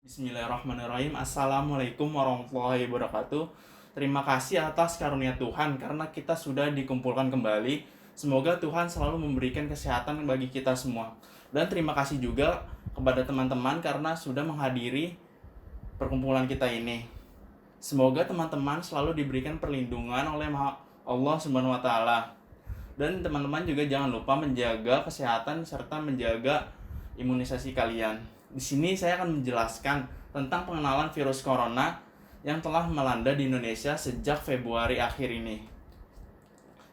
Bismillahirrahmanirrahim. Assalamualaikum warahmatullahi wabarakatuh. Terima kasih atas karunia Tuhan karena kita sudah dikumpulkan kembali. Semoga Tuhan selalu memberikan kesehatan bagi kita semua. Dan terima kasih juga kepada teman-teman karena sudah menghadiri perkumpulan kita ini. Semoga teman-teman selalu diberikan perlindungan oleh Allah Subhanahu wa taala. Dan teman-teman juga jangan lupa menjaga kesehatan serta menjaga imunisasi kalian. Di sini saya akan menjelaskan tentang pengenalan virus corona yang telah melanda di Indonesia sejak Februari akhir ini.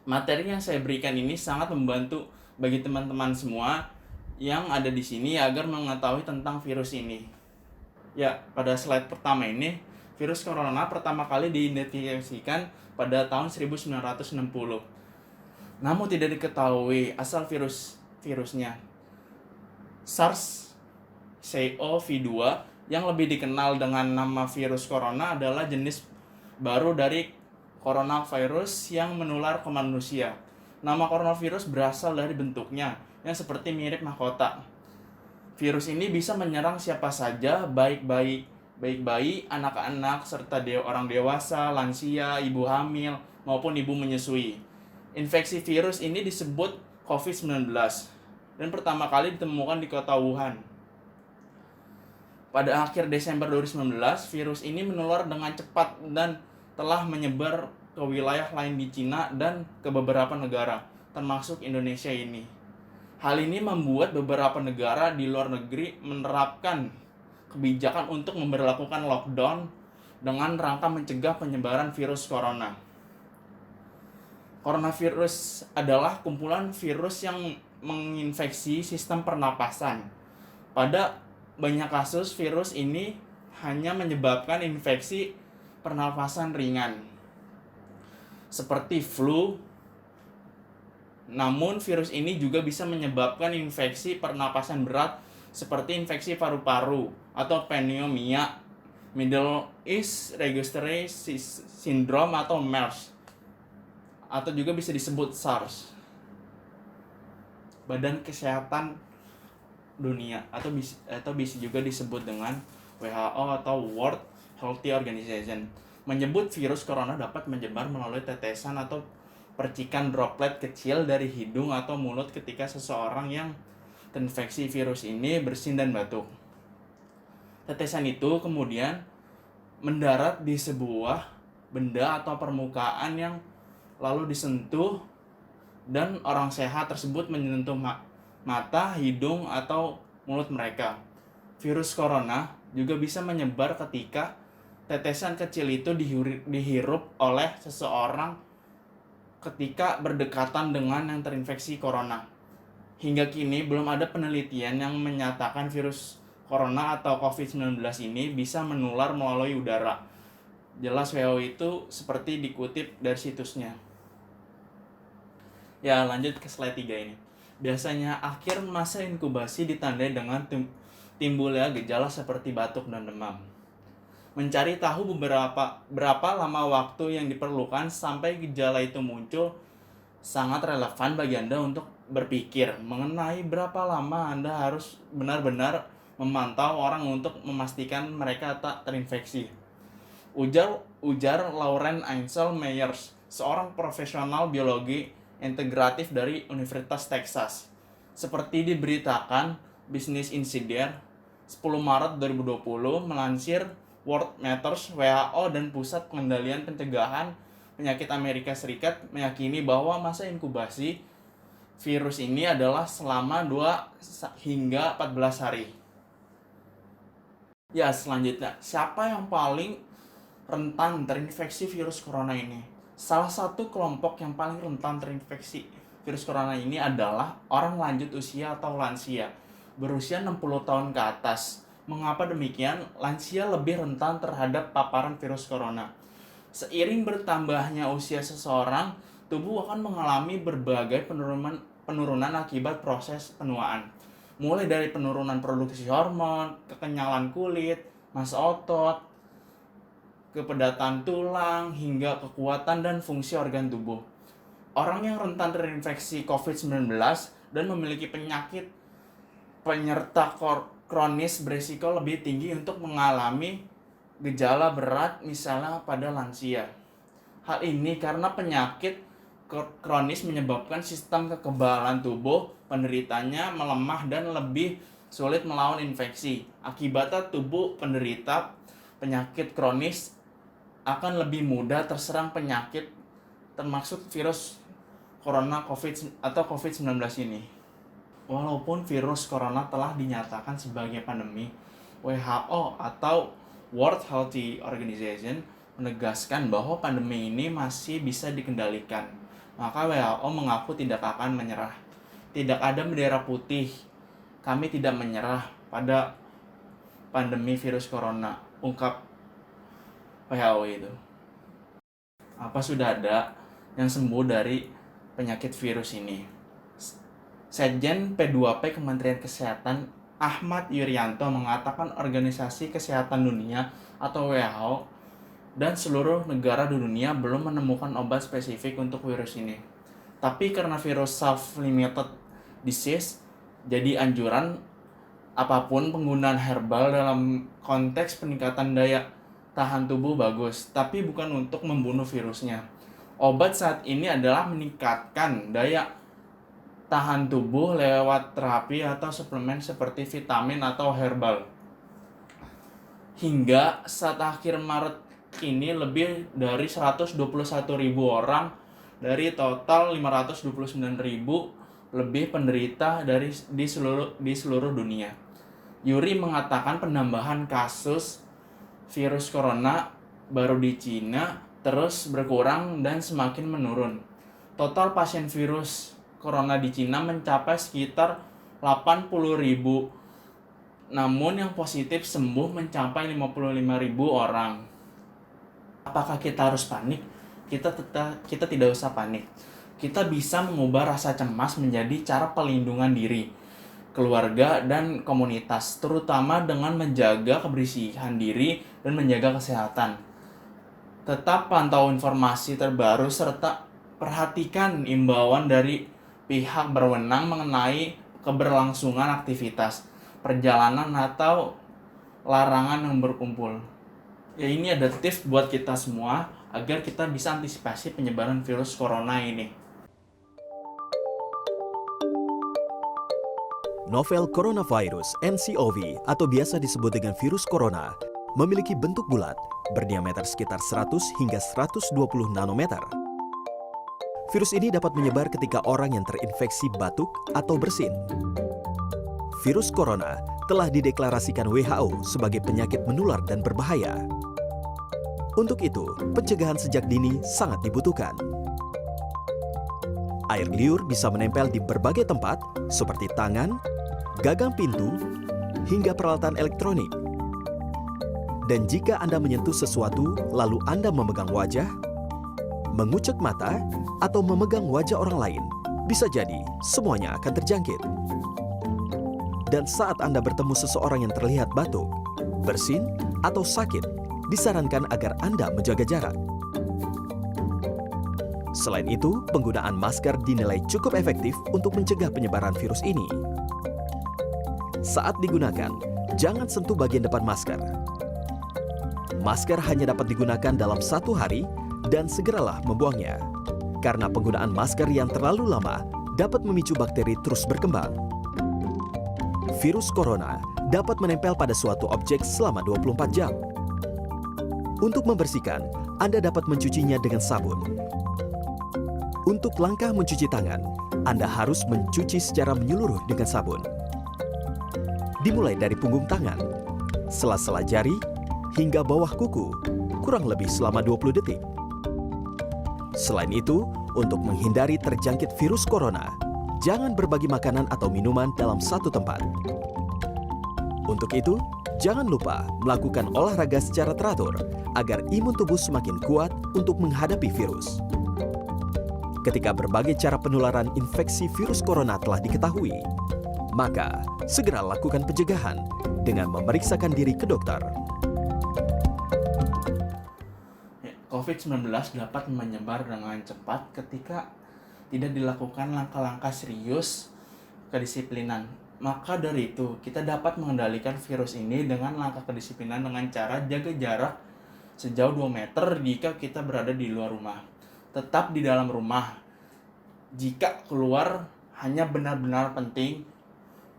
Materi yang saya berikan ini sangat membantu bagi teman-teman semua yang ada di sini agar mengetahui tentang virus ini. Ya, pada slide pertama ini, virus corona pertama kali diidentifikasikan pada tahun 1960. Namun tidak diketahui asal virusnya. SARS-CoV-2 yang lebih dikenal dengan nama virus corona adalah jenis baru dari coronavirus yang menular ke manusia. Nama coronavirus berasal dari bentuknya yang seperti mirip mahkota. Virus ini bisa menyerang siapa saja, baik bayi, anak-anak, serta orang dewasa, lansia, ibu hamil, maupun ibu menyusui. Infeksi virus ini disebut COVID-19 dan pertama kali ditemukan di kota Wuhan. Pada akhir Desember 2019, virus ini menular dengan cepat dan telah menyebar ke wilayah lain di Cina dan ke beberapa negara, termasuk Indonesia ini. Hal ini membuat beberapa negara di luar negeri menerapkan kebijakan untuk memberlakukan lockdown dengan rangka mencegah penyebaran virus corona. Coronavirus adalah kumpulan virus yang menginfeksi sistem pernapasan. Pada banyak kasus, virus ini hanya menyebabkan infeksi pernapasan ringan, seperti flu. Namun, virus ini juga bisa menyebabkan infeksi pernapasan berat, seperti infeksi paru-paru atau pneumonia, Middle East Respiratory Syndrome atau MERS, atau juga bisa disebut SARS. Badan Kesehatan Dunia atau bisa juga disebut dengan WHO atau World Health Organization menyebut virus corona dapat menyebar melalui tetesan atau percikan droplet kecil dari hidung atau mulut ketika seseorang yang terinfeksi virus ini bersin dan batuk. Tetesan itu kemudian mendarat di sebuah benda atau permukaan yang lalu disentuh dan orang sehat tersebut menyentuh mata, hidung, atau mulut mereka. Virus corona juga bisa menyebar ketika tetesan kecil itu dihirup oleh seseorang ketika berdekatan dengan yang terinfeksi corona. Hingga kini belum ada penelitian yang menyatakan virus corona atau COVID-19 ini bisa menular melalui udara. Jelas WHO itu seperti dikutip dari situsnya. Ya, lanjut ke slide 3 ini. Biasanya akhir masa inkubasi ditandai dengan timbulnya gejala seperti batuk dan demam. Mencari tahu berapa lama waktu yang diperlukan sampai gejala itu muncul sangat relevan bagi Anda untuk berpikir mengenai berapa lama Anda harus benar-benar memantau orang untuk memastikan mereka tak terinfeksi. Ujar Lauren Ainsel Meyers, seorang profesional biologi integratif dari Universitas Texas. Seperti diberitakan Business Insider 10 Maret 2020 melansir World Matters, WHO dan Pusat Pengendalian Pencegahan Penyakit Amerika Serikat meyakini bahwa masa inkubasi virus ini adalah selama 2 hingga 14 hari. Ya, selanjutnya, siapa yang paling rentan terinfeksi virus corona ini? Salah satu kelompok yang paling rentan terinfeksi virus corona ini adalah orang lanjut usia atau lansia, berusia 60 tahun ke atas. Mengapa demikian? Lansia lebih rentan terhadap paparan virus corona. Seiring bertambahnya usia seseorang, tubuh akan mengalami berbagai penurunan akibat proses penuaan. Mulai dari penurunan produksi hormon, kekenyalan kulit, massa otot, kepadatan tulang, hingga kekuatan dan fungsi organ tubuh. Orang yang rentan terinfeksi COVID-19 dan memiliki penyakit penyerta kronis berisiko lebih tinggi untuk mengalami gejala berat misalnya pada lansia. Hal ini karena penyakit kronis menyebabkan sistem kekebalan tubuh penderitanya melemah dan lebih sulit melawan infeksi. Akibatnya tubuh penderita penyakit kronis akan lebih mudah terserang penyakit termasuk virus corona COVID-19 ini. Walaupun virus corona telah dinyatakan sebagai pandemi, WHO atau World Health Organization menegaskan bahwa pandemi ini masih bisa dikendalikan. Maka WHO mengaku tidak akan menyerah. Tidak ada bendera putih. Kami tidak menyerah pada pandemi virus corona, ungkap WHO itu. Apa sudah ada yang sembuh dari penyakit virus ini? Sekjen P2P Kementerian Kesehatan Ahmad Yuryanto mengatakan Organisasi Kesehatan Dunia atau WHO dan seluruh negara di dunia belum menemukan obat spesifik untuk virus ini. Tapi karena virus self-limited disease, jadi anjuran apapun penggunaan herbal dalam konteks peningkatan daya tahan tubuh bagus, tapi bukan untuk membunuh virusnya. Obat saat ini adalah meningkatkan daya tahan tubuh lewat terapi atau suplemen seperti vitamin atau herbal. Hingga saat akhir Maret ini lebih dari 121.000 orang dari total 529.000 lebih penderita di seluruh dunia. Yuri mengatakan penambahan kasus virus corona baru di Cina terus berkurang dan semakin menurun. Total pasien virus corona di Cina mencapai sekitar 80.000, namun yang positif sembuh mencapai 55.000 orang. Apakah kita harus panik? Kita tidak usah panik. Kita bisa mengubah rasa cemas menjadi cara pelindungan diri, keluarga, dan komunitas, terutama dengan menjaga kebersihan diri dan menjaga kesehatan. Tetap pantau informasi terbaru serta perhatikan imbauan dari pihak berwenang mengenai keberlangsungan aktivitas, perjalanan, atau larangan yang berkumpul. Ya, ini ada tips buat kita semua agar kita bisa antisipasi penyebaran virus corona ini. Novel coronavirus (nCoV) atau biasa disebut dengan virus corona memiliki bentuk bulat, berdiameter sekitar 100 hingga 120 nanometer. Virus ini dapat menyebar ketika orang yang terinfeksi batuk atau bersin. Virus corona telah dideklarasikan WHO sebagai penyakit menular dan berbahaya. Untuk itu, pencegahan sejak dini sangat dibutuhkan. Air liur bisa menempel di berbagai tempat seperti tangan, gagang pintu, hingga peralatan elektronik. Dan jika Anda menyentuh sesuatu lalu Anda memegang wajah, mengucek mata, atau memegang wajah orang lain, bisa jadi semuanya akan terjangkit. Dan saat Anda bertemu seseorang yang terlihat batuk, bersin, atau sakit, disarankan agar Anda menjaga jarak. Selain itu, penggunaan masker dinilai cukup efektif untuk mencegah penyebaran virus ini. Saat digunakan, jangan sentuh bagian depan masker. Masker hanya dapat digunakan dalam 1 hari dan segeralah membuangnya. Karena penggunaan masker yang terlalu lama dapat memicu bakteri terus berkembang. Virus corona dapat menempel pada suatu objek selama 24 jam. Untuk membersihkan, Anda dapat mencucinya dengan sabun. Untuk langkah mencuci tangan, Anda harus mencuci secara menyeluruh dengan sabun. Dimulai dari punggung tangan, sela-sela jari, hingga bawah kuku, kurang lebih selama 20 detik. Selain itu, untuk menghindari terjangkit virus corona, jangan berbagi makanan atau minuman dalam satu tempat. Untuk itu, jangan lupa melakukan olahraga secara teratur agar imun tubuh semakin kuat untuk menghadapi virus. Ketika berbagai cara penularan infeksi virus corona telah diketahui, maka segera lakukan pencegahan dengan memeriksakan diri ke dokter. COVID-19 dapat menyebar dengan cepat ketika tidak dilakukan langkah-langkah serius kedisiplinan. Maka dari itu, kita dapat mengendalikan virus ini dengan langkah kedisiplinan dengan cara jaga jarak sejauh 2 meter jika kita berada di luar rumah. Tetap di dalam rumah. Jika keluar hanya benar-benar penting,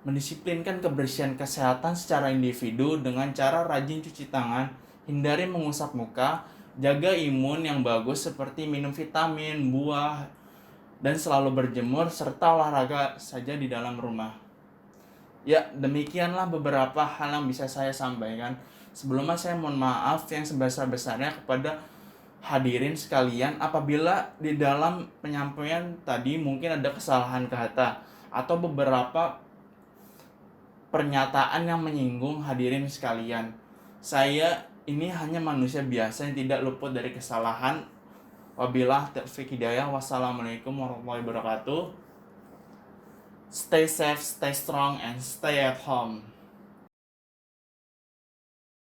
mendisiplinkan kebersihan kesehatan secara individu dengan cara rajin cuci tangan, hindari mengusap muka, jaga imun yang bagus seperti minum vitamin, buah, dan selalu berjemur serta olahraga saja di dalam rumah. Ya, demikianlah beberapa hal yang bisa saya sampaikan. Sebelumnya saya mohon maaf yang sebesar-besarnya kepada hadirin sekalian apabila di dalam penyampaian tadi mungkin ada kesalahan kata atau beberapa pernyataan yang menyinggung hadirin sekalian. Saya ini hanya manusia biasa yang tidak luput dari kesalahan. Wabillahi taufiq hidayah. Wassalamualaikum warahmatullahi wabarakatuh. Stay safe, stay strong, and stay at home.